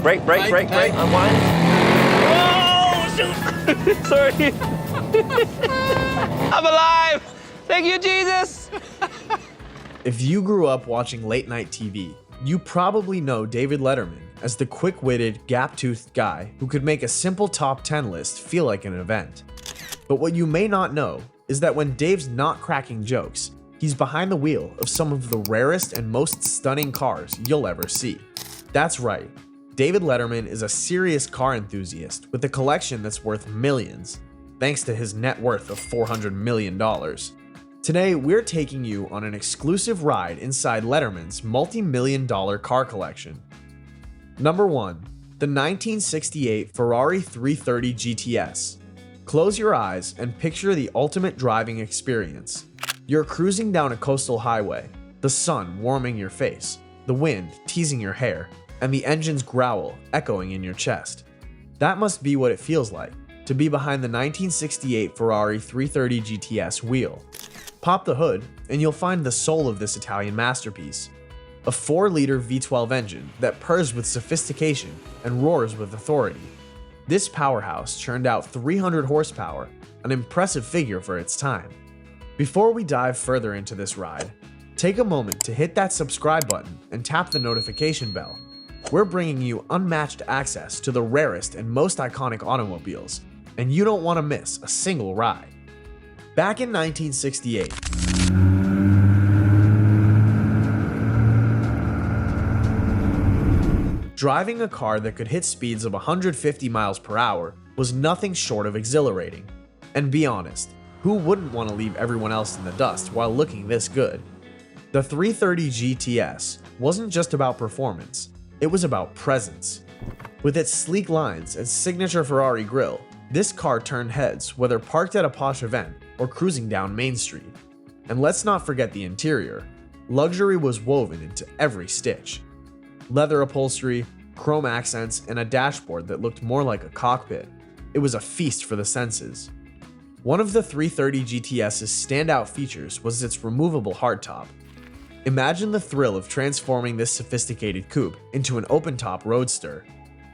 Brake, unwind. Oh, shoot! Sorry. I'm alive! Thank you, Jesus! If you grew up watching late night TV, you probably know David Letterman as the quick-witted, gap-toothed guy who could make a simple top 10 list feel like an event. But what you may not know is that when Dave's not cracking jokes, he's behind the wheel of some of the rarest and most stunning cars you'll ever see. That's right, David Letterman is a serious car enthusiast with a collection that's worth millions, thanks to his net worth of $400 million. Today, we're taking you on an exclusive ride inside Letterman's multi-million-dollar car collection. Number 1. The 1968 Ferrari 330 GTS. Close your eyes and picture the ultimate driving experience. You're cruising down a coastal highway, the sun warming your face, the wind teasing your hair, and the engine's growl echoing in your chest. That must be what it feels like to be behind the 1968 Ferrari 330 GTS wheel. Pop the hood, and you'll find the soul of this Italian masterpiece. A 4-liter V12 engine that purrs with sophistication and roars with authority. This powerhouse churned out 300 horsepower, an impressive figure for its time. Before we dive further into this ride, take a moment to hit that subscribe button and tap the notification bell. We're bringing you unmatched access to the rarest and most iconic automobiles, and you don't want to miss a single ride. Back in 1968, driving a car that could hit speeds of 150 miles per hour was nothing short of exhilarating. And be honest, who wouldn't want to leave everyone else in the dust while looking this good? The 330 GTS wasn't just about performance, it was about presence. With its sleek lines and signature Ferrari grille, this car turned heads whether parked at a posh event or cruising down Main Street. And let's not forget the interior. Luxury was woven into every stitch. Leather upholstery, chrome accents, and a dashboard that looked more like a cockpit. It was a feast for the senses. One of the 330 GTS's standout features was its removable hardtop. Imagine the thrill of transforming this sophisticated coupe into an open-top roadster.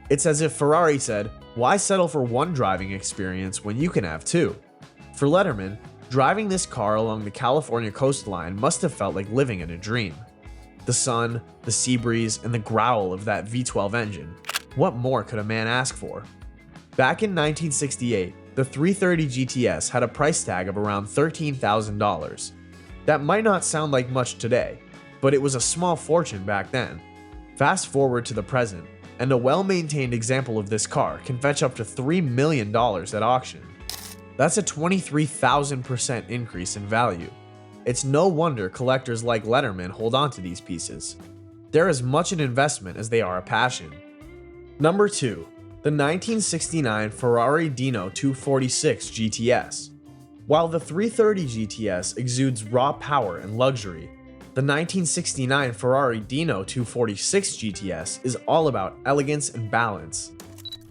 It's as if Ferrari said, why settle for one driving experience when you can have two? For Letterman, driving this car along the California coastline must have felt like living in a dream. The sun, the sea breeze, and the growl of that V12 engine. What more could a man ask for? Back in 1968, the 330 GTS had a price tag of around $13,000. That might not sound like much today, but it was a small fortune back then. Fast forward to the present, and a well-maintained example of this car can fetch up to $3 million at auction. That's a 23,000% increase in value. It's no wonder collectors like Letterman hold on to these pieces. They're as much an investment as they are a passion. Number 2. The 1969 Ferrari Dino 246 GTS. While the 330 GTS exudes raw power and luxury, the 1969 Ferrari Dino 246 GTS is all about elegance and balance.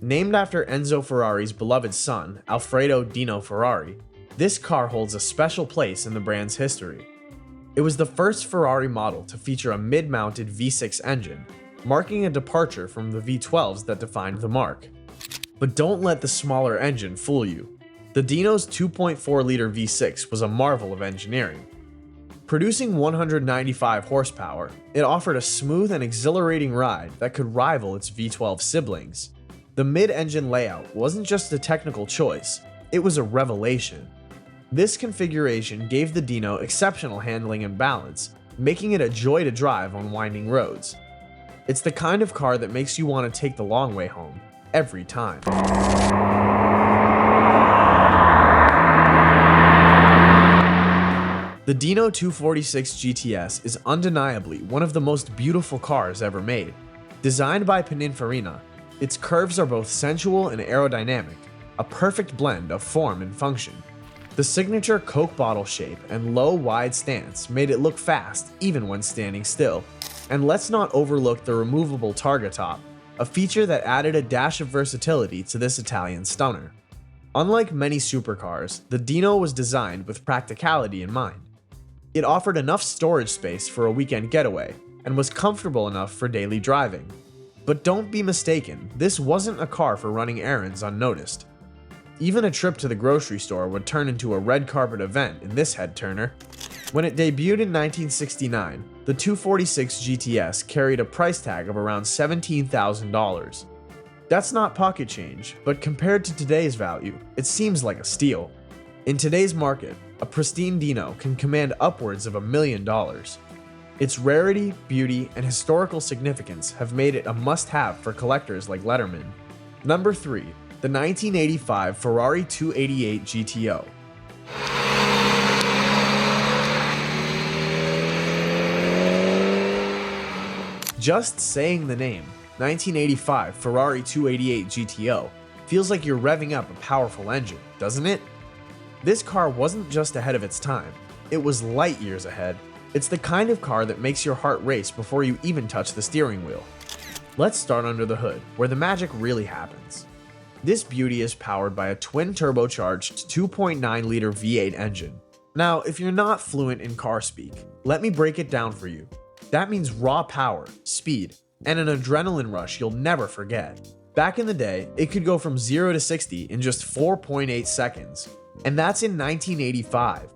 Named after Enzo Ferrari's beloved son, Alfredo Dino Ferrari, this car holds a special place in the brand's history. It was the first Ferrari model to feature a mid-mounted V6 engine, marking a departure from the V12s that defined the marque. But don't let the smaller engine fool you. The Dino's 2.4-liter V6 was a marvel of engineering. Producing 195 horsepower, it offered a smooth and exhilarating ride that could rival its V12 siblings. The mid-engine layout wasn't just a technical choice, it was a revelation. This configuration gave the Dino exceptional handling and balance, making it a joy to drive on winding roads. It's the kind of car that makes you want to take the long way home, every time. The Dino 246 GTS is undeniably one of the most beautiful cars ever made. Designed by Pininfarina, its curves are both sensual and aerodynamic, a perfect blend of form and function. The signature Coke bottle shape and low, wide stance made it look fast even when standing still. And let's not overlook the removable targa top, a feature that added a dash of versatility to this Italian stunner. Unlike many supercars, the Dino was designed with practicality in mind. It offered enough storage space for a weekend getaway and was comfortable enough for daily driving. But don't be mistaken, this wasn't a car for running errands unnoticed. Even a trip to the grocery store would turn into a red carpet event in this head turner. When it debuted in 1969, the 246 GTS carried a price tag of around $17,000. That's not pocket change, but compared to today's value, it seems like a steal. In today's market, a pristine Dino can command upwards of $1 million. Its rarity, beauty, and historical significance have made it a must-have for collectors like Letterman. Number 3. The 1985 Ferrari 288 GTO. Just saying the name, 1985 Ferrari 288 GTO, feels like you're revving up a powerful engine, doesn't it? This car wasn't just ahead of its time, it was light years ahead. It's the kind of car that makes your heart race before you even touch the steering wheel. Let's start under the hood, where the magic really happens. This beauty is powered by a twin turbocharged 2.9-liter V8 engine. Now, if you're not fluent in car speak, let me break it down for you. That means raw power, speed, and an adrenaline rush you'll never forget. Back in the day, it could go from 0 to 60 in just 4.8 seconds, and that's in 1985.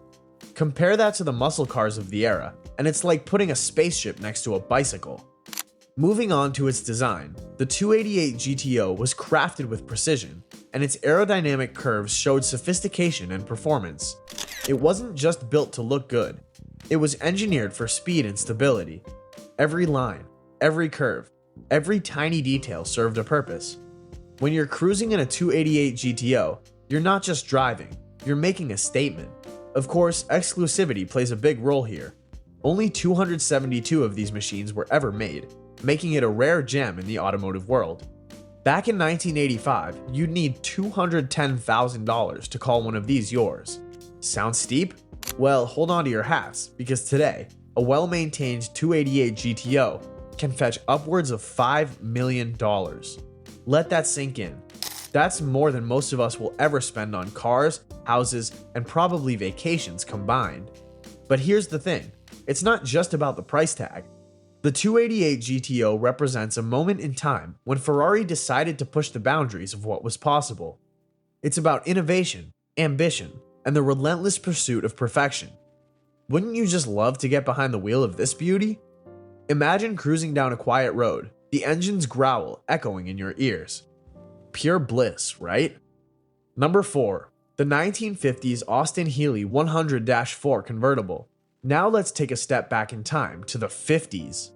Compare that to the muscle cars of the era, and it's like putting a spaceship next to a bicycle. Moving on to its design, the 288 GTO was crafted with precision, and its aerodynamic curves showed sophistication and performance. It wasn't just built to look good, it was engineered for speed and stability. Every line, every curve, every tiny detail served a purpose. When you're cruising in a 288 GTO, you're not just driving, you're making a statement. Of course, exclusivity plays a big role here. Only 272 of these machines were ever made, making it a rare gem in the automotive world. Back in 1985, you'd need $210,000 to call one of these yours. Sound steep? Well, hold on to your hats, because today, a well-maintained 288 GTO can fetch upwards of $5 million. Let that sink in. That's more than most of us will ever spend on cars, houses, and probably vacations combined. But here's the thing, it's not just about the price tag. The 288 GTO represents a moment in time when Ferrari decided to push the boundaries of what was possible. It's about innovation, ambition, and the relentless pursuit of perfection. Wouldn't you just love to get behind the wheel of this beauty? Imagine cruising down a quiet road, the engine's growl echoing in your ears. Pure bliss, right? Number 4. The 1950s Austin Healey 100-4 convertible. Now let's take a step back in time to the 50s.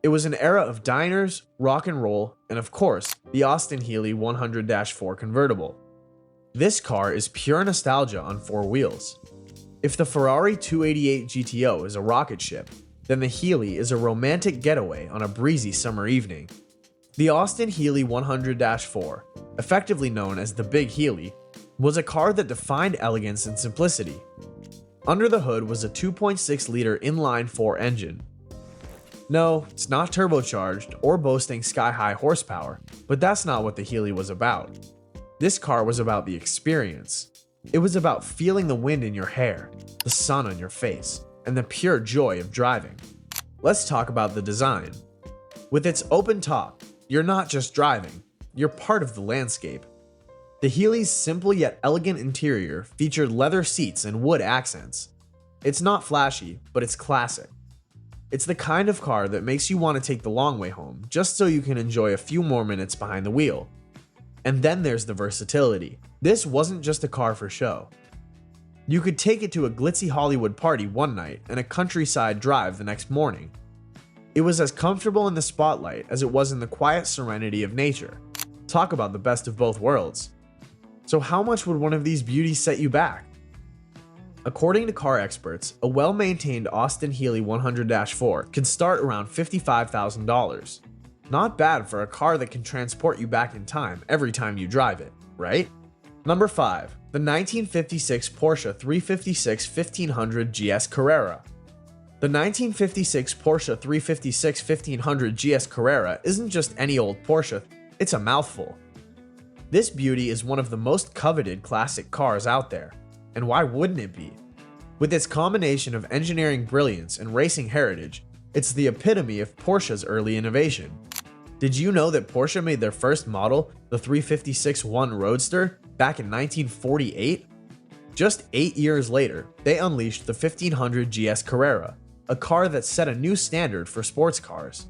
It was an era of diners, rock and roll, and of course, the Austin Healey 100-4 convertible. This car is pure nostalgia on 4 wheels. If the Ferrari 288 GTO is a rocket ship, then the Healey is a romantic getaway on a breezy summer evening. The Austin Healey 100-4, effectively known as the Big Healey, was a car that defined elegance and simplicity. Under the hood was a 2.6-liter inline-4 engine. No, it's not turbocharged or boasting sky-high horsepower, but that's not what the Healey was about. This car was about the experience. It was about feeling the wind in your hair, the sun on your face, and the pure joy of driving. Let's talk about the design. With its open top, you're not just driving, you're part of the landscape. The Healey's simple yet elegant interior featured leather seats and wood accents. It's not flashy, but it's classic. It's the kind of car that makes you want to take the long way home, just so you can enjoy a few more minutes behind the wheel. And then there's the versatility. This wasn't just a car for show. You could take it to a glitzy Hollywood party one night and a countryside drive the next morning. It was as comfortable in the spotlight as it was in the quiet serenity of nature. Talk about the best of both worlds. So how much would one of these beauties set you back? According to car experts, a well-maintained Austin Healey 100-4 can start around $55,000. Not bad for a car that can transport you back in time every time you drive it, right? Number 5. The 1956 Porsche 356 1500 GS Carrera. The 1956 Porsche 356 1500 GS Carrera isn't just any old Porsche, it's a mouthful. This beauty is one of the most coveted classic cars out there, and why wouldn't it be? With its combination of engineering brilliance and racing heritage, it's the epitome of Porsche's early innovation. Did you know that Porsche made their first model, the 356-1 Roadster, back in 1948? Just 8 years later, they unleashed the 1500 GS Carrera, a car that set a new standard for sports cars.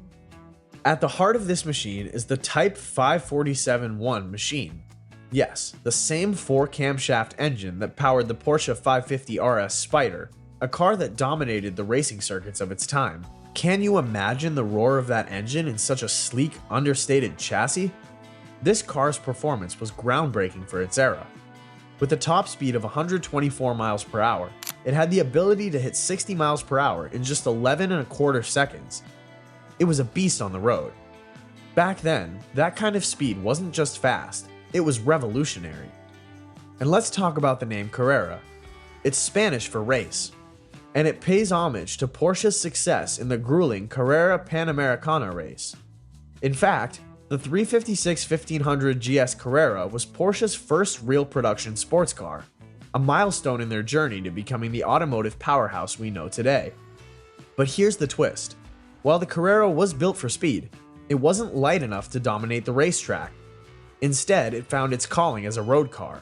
At the heart of this machine is the Type 547-1 machine. Yes, the same 4-camshaft engine that powered the Porsche 550 RS Spider, a car that dominated the racing circuits of its time. Can you imagine the roar of that engine in such a sleek, understated chassis? This car's performance was groundbreaking for its era. With a top speed of 124 miles per hour, it had the ability to hit 60 miles per hour in just 11.25 seconds. It was a beast on the road. Back then, that kind of speed wasn't just fast, it was revolutionary. And let's talk about the name Carrera. It's Spanish for race, and it pays homage to Porsche's success in the grueling Carrera Panamericana race. In fact, the 356-1500 GS Carrera was Porsche's first real production sports car, a milestone in their journey to becoming the automotive powerhouse we know today. But here's the twist. While the Carrera was built for speed, it wasn't light enough to dominate the racetrack. Instead, it found its calling as a road car.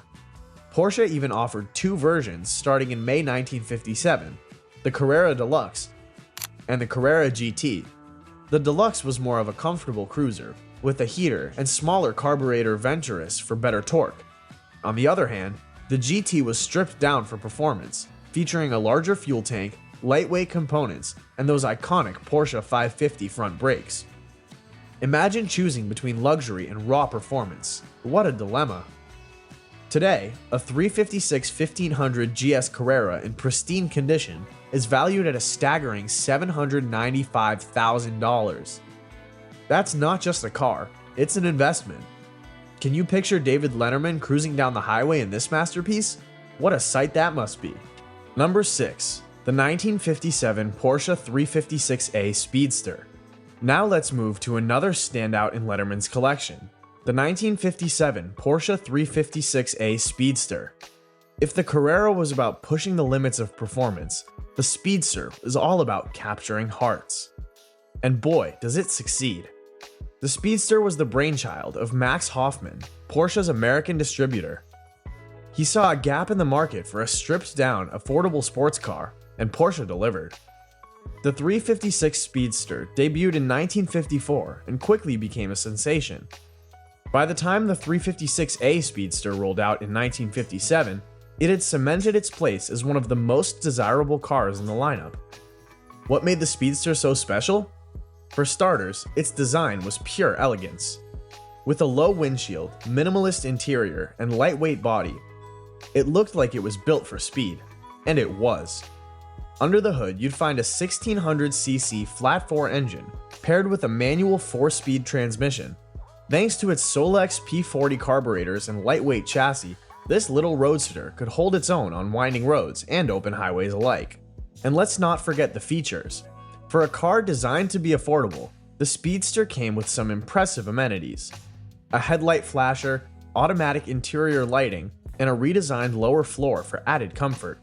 Porsche even offered two versions starting in May 1957, the Carrera Deluxe and the Carrera GT. The Deluxe was more of a comfortable cruiser, with a heater and smaller carburetor Venturus for better torque. On the other hand, the GT was stripped down for performance, featuring a larger fuel tank, lightweight components, and those iconic Porsche 550 front brakes. Imagine choosing between luxury and raw performance. What a dilemma. Today, a 356-1500 GS Carrera in pristine condition is valued at a staggering $795,000. That's not just a car, it's an investment. Can you picture David Letterman cruising down the highway in this masterpiece? What a sight that must be. Number 6. The 1957 Porsche 356A Speedster. Now let's move to another standout in Letterman's collection, the 1957 Porsche 356A Speedster. If the Carrera was about pushing the limits of performance, the Speedster is all about capturing hearts. And boy, does it succeed. The Speedster was the brainchild of Max Hoffman, Porsche's American distributor. He saw a gap in the market for a stripped-down, affordable sports car, and Porsche delivered. The 356 Speedster debuted in 1954 and quickly became a sensation. By the time the 356A Speedster rolled out in 1957, it had cemented its place as one of the most desirable cars in the lineup. What made the Speedster so special? For starters, its design was pure elegance. With a low windshield, minimalist interior, and lightweight body, it looked like it was built for speed. And it was. Under the hood, you'd find a 1600cc flat-4 engine paired with a manual 4-speed transmission. Thanks to its Solex P40 carburetors and lightweight chassis, this little roadster could hold its own on winding roads and open highways alike. And let's not forget the features. For a car designed to be affordable, the Speedster came with some impressive amenities. A headlight flasher, automatic interior lighting, and a redesigned lower floor for added comfort.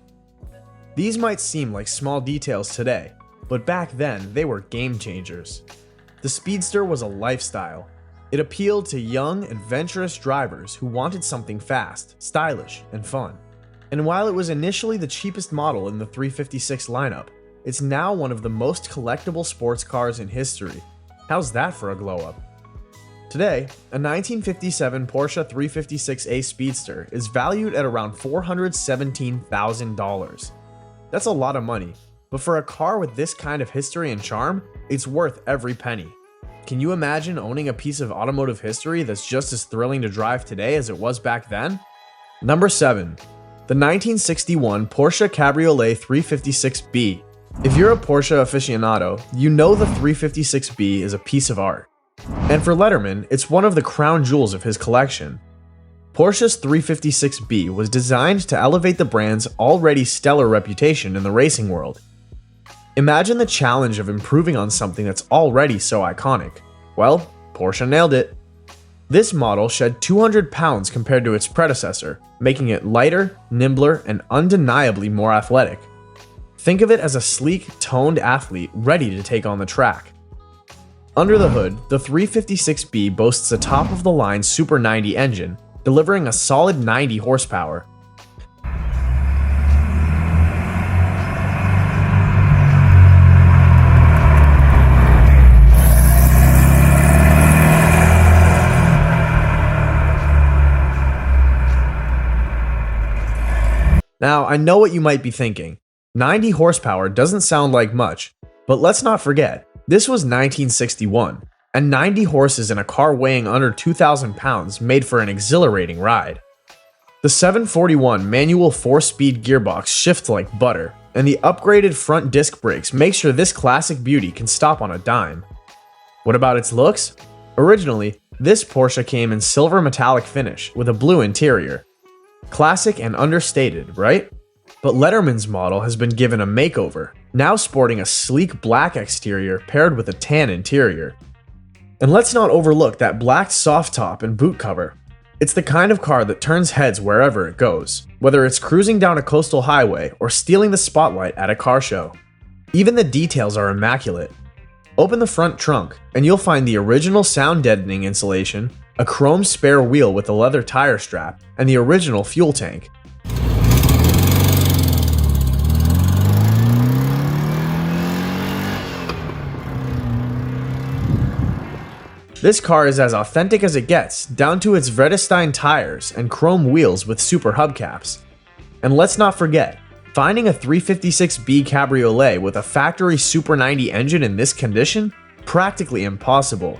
These might seem like small details today, but back then they were game changers. The Speedster was a lifestyle. It appealed to young, adventurous drivers who wanted something fast, stylish, and fun. And while it was initially the cheapest model in the 356 lineup, it's now one of the most collectible sports cars in history. How's that for a glow up? Today, a 1957 Porsche 356A Speedster is valued at around $417,000. That's a lot of money, but for a car with this kind of history and charm, it's worth every penny. Can you imagine owning a piece of automotive history that's just as thrilling to drive today as it was back then? Number 7. The 1961 Porsche Cabriolet 356B. If you're a Porsche aficionado, you know the 356B is a piece of art. And for Letterman, it's one of the crown jewels of his collection. Porsche's 356B was designed to elevate the brand's already stellar reputation in the racing world. Imagine the challenge of improving on something that's already so iconic. Well, Porsche nailed it. This model shed 200 pounds compared to its predecessor, making it lighter, nimbler, and undeniably more athletic. Think of it as a sleek, toned athlete ready to take on the track. Under the hood, the 356B boasts a top-of-the-line Super 90 engine, delivering a solid 90 horsepower. Now, I know what you might be thinking. 90 horsepower doesn't sound like much, but let's not forget, this was 1961, and 90 horses in a car weighing under 2,000 pounds made for an exhilarating ride. The 741 manual 4-speed gearbox shifts like butter, and the upgraded front disc brakes make sure this classic beauty can stop on a dime. What about its looks? Originally, this Porsche came in silver metallic finish with a blue interior. Classic and understated, right? But Letterman's model has been given a makeover, now sporting a sleek black exterior paired with a tan interior. And let's not overlook that black soft top and boot cover. It's the kind of car that turns heads wherever it goes, whether it's cruising down a coastal highway or stealing the spotlight at a car show. Even the details are immaculate. Open the front trunk, and you'll find the original sound deadening insulation, a chrome spare wheel with a leather tire strap, and the original fuel tank. This car is as authentic as it gets, down to its Vredestein tires and chrome wheels with super hubcaps. And let's not forget, finding a 356B Cabriolet with a factory Super 90 engine in this condition? Practically impossible.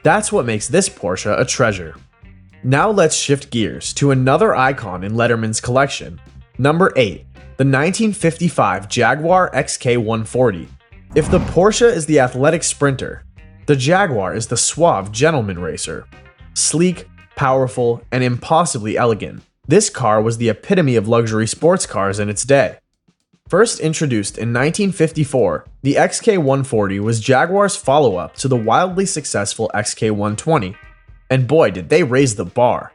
That's what makes this Porsche a treasure. Now let's shift gears to another icon in Letterman's collection. Number 8, the 1955 Jaguar XK140. If the Porsche is the athletic sprinter, the Jaguar is the suave gentleman racer. Sleek, powerful, and impossibly elegant, this car was the epitome of luxury sports cars in its day. First introduced in 1954, the XK140 was Jaguar's follow-up to the wildly successful XK120, and boy did they raise the bar.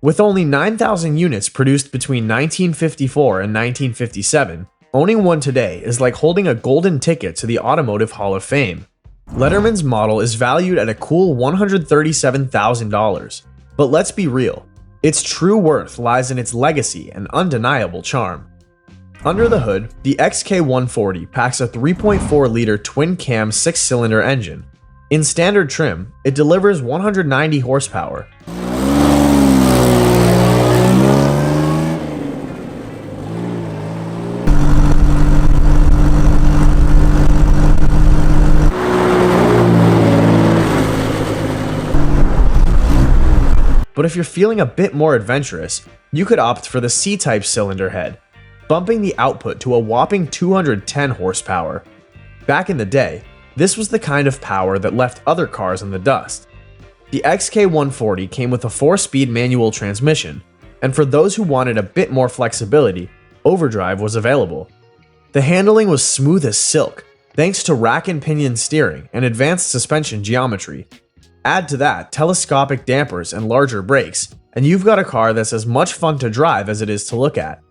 With only 9,000 units produced between 1954 and 1957, owning one today is like holding a golden ticket to the Automotive Hall of Fame. Letterman's model is valued at a cool $137,000, but let's be real, its true worth lies in its legacy and undeniable charm. Under the hood, the XK140 packs a 3.4-liter twin-cam 6-cylinder engine. In standard trim, it delivers 190 horsepower. But if you're feeling a bit more adventurous, you could opt for the C-type cylinder head, bumping the output to a whopping 210 horsepower. Back in the day, this was the kind of power that left other cars in the dust. The XK140 came with a 4-speed manual transmission, and for those who wanted a bit more flexibility, overdrive was available. The handling was smooth as silk, thanks to rack and pinion steering and advanced suspension geometry. Add to that telescopic dampers and larger brakes, and you've got a car that's as much fun to drive as it is to look at.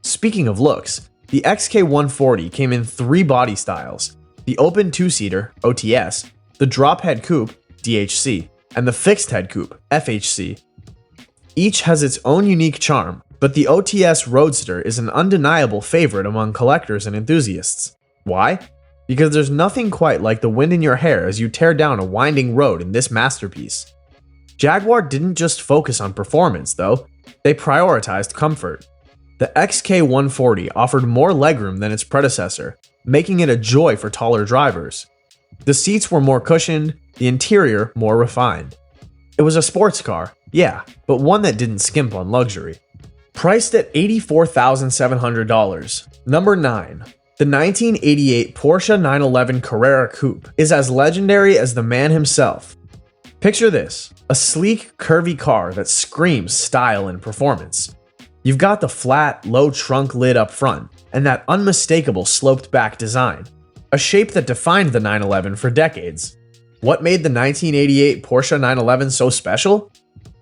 Speaking of looks, the XK140 came in 3 body styles: the open 2-seater, OTS, the drop head coupe, DHC, and the fixed head coupe, FHC. Each has its own unique charm, but the OTS Roadster is an undeniable favorite among collectors and enthusiasts. Why? Because there's nothing quite like the wind in your hair as you tear down a winding road in this masterpiece. Jaguar didn't just focus on performance, though, they prioritized comfort. The XK140 offered more legroom than its predecessor, making it a joy for taller drivers. The seats were more cushioned, the interior more refined. It was a sports car, yeah, but one that didn't skimp on luxury. Priced at $84,700, number 9. The 1988 Porsche 911 Carrera Coupe is as legendary as the man himself. Picture this, a sleek, curvy car that screams style and performance. You've got the flat, low trunk lid up front, and that unmistakable sloped back design, a shape that defined the 911 for decades. What made the 1988 Porsche 911 so special?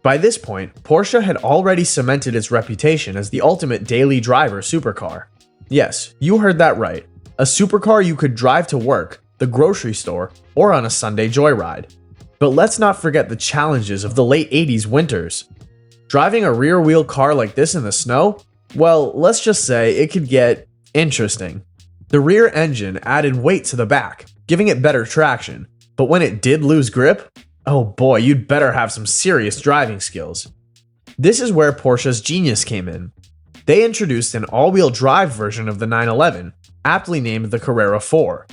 By this point, Porsche had already cemented its reputation as the ultimate daily driver supercar. Yes, you heard that right. A supercar you could drive to work, the grocery store, or on a Sunday joyride. But let's not forget the challenges of the late 80s winters. Driving a rear-wheel car like this in the snow? Well, let's just say it could get interesting. The rear engine added weight to the back, giving it better traction, but when it did lose grip, oh boy, you'd better have some serious driving skills. This is where Porsche's genius came in. They introduced an all-wheel drive version of the 911, aptly named the Carrera 4.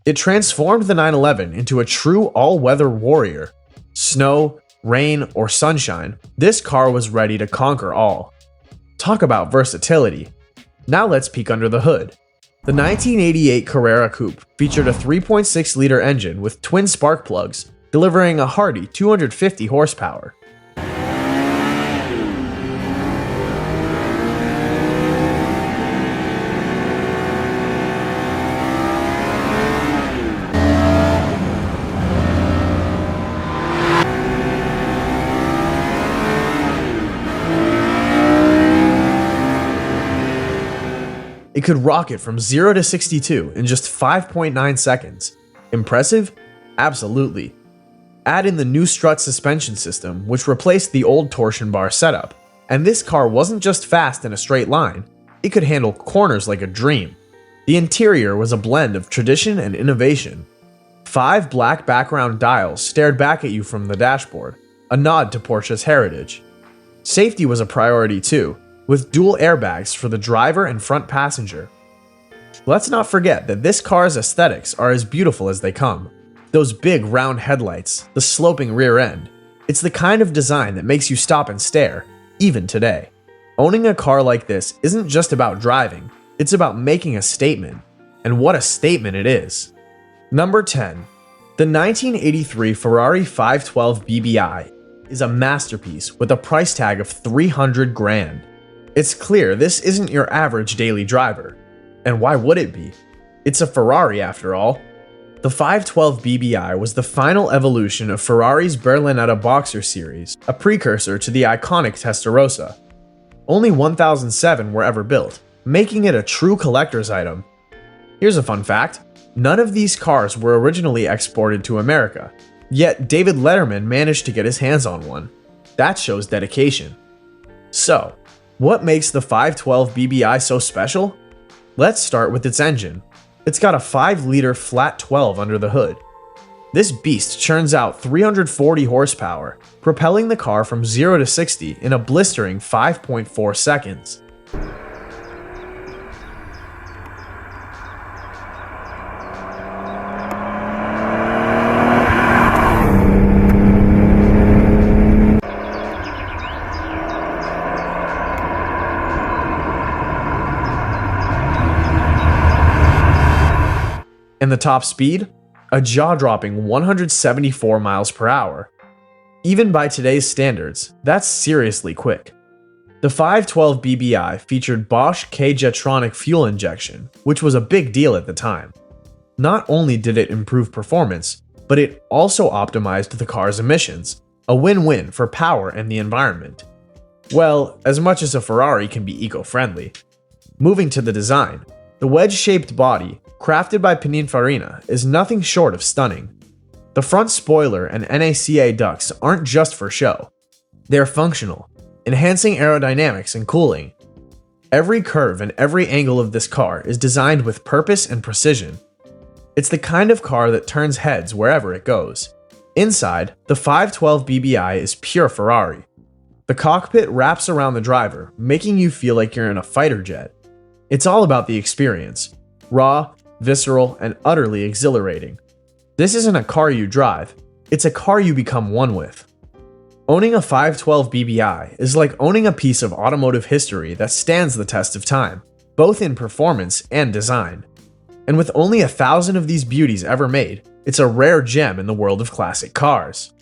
It transformed the 911 into a true all-weather warrior. Snow, rain, or sunshine, this car was ready to conquer all. Talk about versatility. Now let's peek under the hood. The 1988 Carrera Coupe featured a 3.6-liter engine with twin spark plugs, delivering a hearty 250 horsepower. It could rocket from 0 to 62 in just 5.9 seconds. Impressive? Absolutely. Add in the new strut suspension system, which replaced the old torsion bar setup, and this car wasn't just fast in a straight line, it could handle corners like a dream. The interior was a blend of tradition and innovation. 5 black background dials stared back at you from the dashboard, a nod to Porsche's heritage. Safety was a priority too, with dual airbags for the driver and front passenger. Let's not forget that this car's aesthetics are as beautiful as they come. Those big round headlights, the sloping rear end. It's the kind of design that makes you stop and stare, even today. Owning a car like this isn't just about driving, it's about making a statement. And what a statement it is. Number 10. The 1983 Ferrari 512 BBI is a masterpiece with a price tag of $300 grand. It's clear this isn't your average daily driver. And why would it be? It's a Ferrari after all. The 512 BBI was the final evolution of Ferrari's Berlinetta Boxer series, a precursor to the iconic Testarossa. Only 1,007 were ever built, making it a true collector's item. Here's a fun fact: none of these cars were originally exported to America, yet David Letterman managed to get his hands on one. That shows dedication. So, what makes the 512 BBI so special? Let's start with its engine. It's got a 5-liter flat 12 under the hood. This beast churns out 340 horsepower, propelling the car from 0 to 60 in a blistering 5.4 seconds. And the top speed? A jaw-dropping 174 miles per hour. Even by today's standards, that's seriously quick. The 512 BBI featured Bosch K-Jetronic fuel injection, which was a big deal at the time. Not only did it improve performance, but it also optimized the car's emissions, a win-win for power and the environment. Well, as much as a Ferrari can be eco-friendly. Moving to the design, the wedge-shaped body, crafted by Pininfarina, is nothing short of stunning. The front spoiler and NACA ducts aren't just for show. They're functional, enhancing aerodynamics and cooling. Every curve and every angle of this car is designed with purpose and precision. It's the kind of car that turns heads wherever it goes. Inside, the 512 BBI is pure Ferrari. The cockpit wraps around the driver, making you feel like you're in a fighter jet. It's all about the experience. Raw, visceral, and utterly exhilarating. This isn't a car you drive, it's a car you become one with. Owning a 512 BBI is like owning a piece of automotive history that stands the test of time, both in performance and design. And with only 1,000 of these beauties ever made, it's a rare gem in the world of classic cars.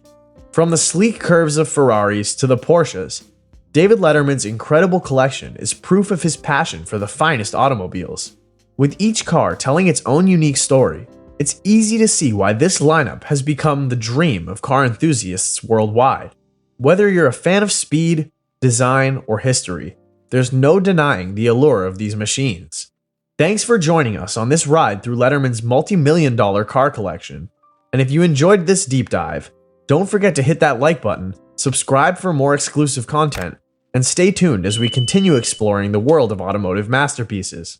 From the sleek curves of Ferraris to the Porsches, David Letterman's incredible collection is proof of his passion for the finest automobiles. With each car telling its own unique story, it's easy to see why this lineup has become the dream of car enthusiasts worldwide. Whether you're a fan of speed, design, or history, there's no denying the allure of these machines. Thanks for joining us on this ride through Letterman's multi-million-dollar car collection. And if you enjoyed this deep dive, don't forget to hit that like button, subscribe for more exclusive content, and stay tuned as we continue exploring the world of automotive masterpieces.